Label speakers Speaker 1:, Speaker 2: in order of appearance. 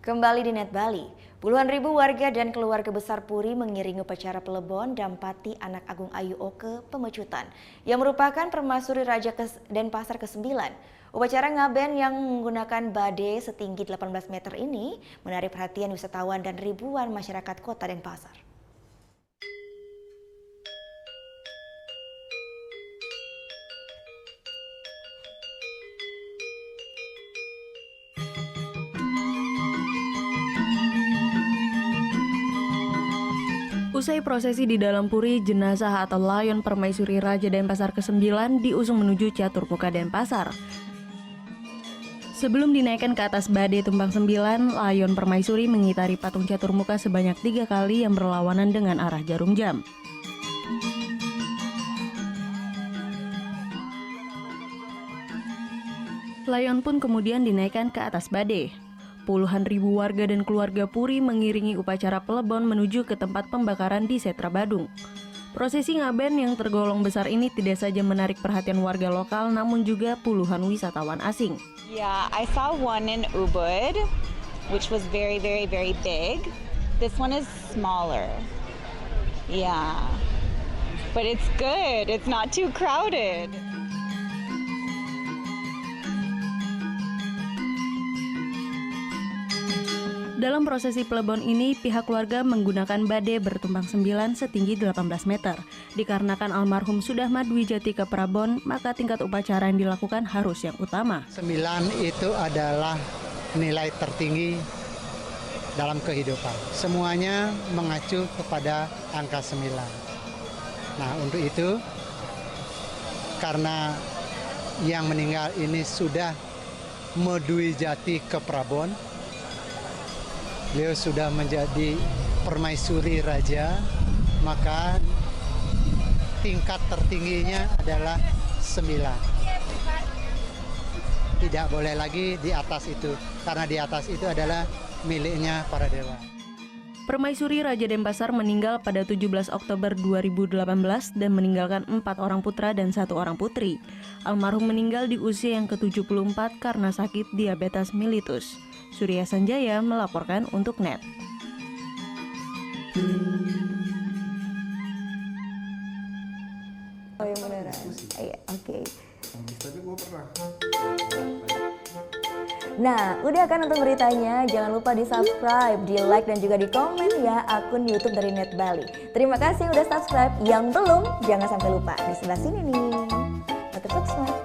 Speaker 1: Kembali di Net Bali, puluhan ribu warga dan keluarga besar Puri mengiringi upacara Plebon Dampati Anak Agung Ayu Oke Pemecutan yang merupakan permaisuri Raja Denpasar ke-9. Upacara ngaben yang menggunakan badai setinggi 18 meter ini menarik perhatian wisatawan dan ribuan masyarakat kota Denpasar.
Speaker 2: Usai prosesi di dalam puri, jenazah atau layon permaisuri Raja Denpasar ke-9 diusung menuju Catur Muka Denpasar. Sebelum dinaikkan ke atas badai tumpang 9, layon permaisuri mengitari patung Catur Muka sebanyak 3 kali yang berlawanan dengan arah jarum jam. Layon pun kemudian dinaikkan ke atas badai. Puluhan ribu warga dan keluarga Puri mengiringi upacara Plebon menuju ke tempat pembakaran di Setra Badung. Prosesi ngaben yang tergolong besar ini tidak saja menarik perhatian warga lokal, namun juga puluhan wisatawan asing.
Speaker 3: Yeah, I saw one in Ubud, which was very big. This one is smaller. Yeah, but it's good. It's not too crowded.
Speaker 2: Dalam prosesi Plebon ini, pihak keluarga menggunakan badai bertumpang 9 setinggi 18 meter. Dikarenakan almarhum sudah Madwijati ke Prabon, maka tingkat upacara yang dilakukan harus yang utama.
Speaker 4: 9 itu adalah nilai tertinggi dalam kehidupan. Semuanya mengacu kepada angka 9. Nah, untuk itu, karena yang meninggal ini sudah Madwijati ke Prabon, beliau sudah menjadi permaisuri raja, maka tingkat tertingginya adalah 9. Tidak boleh lagi di atas itu, karena di atas itu adalah miliknya para dewa.
Speaker 2: Permaisuri Raja Denpasar meninggal pada 17 Oktober 2018 dan meninggalkan 4 orang putra dan 1 orang putri. Almarhum meninggal di usia yang ke-74 karena sakit diabetes mellitus. Surya Sanjaya melaporkan untuk NET.
Speaker 1: Oh yang beneran? Iya, oke.
Speaker 5: Tapi gue pernah.
Speaker 1: Nah, udah kan nonton beritanya? Jangan lupa di-subscribe, di-like, dan juga di-komen ya akun YouTube dari Net Bali. Terima kasih udah subscribe. Yang belum, jangan sampai lupa. Di sebelah sini nih. Notif subscribe.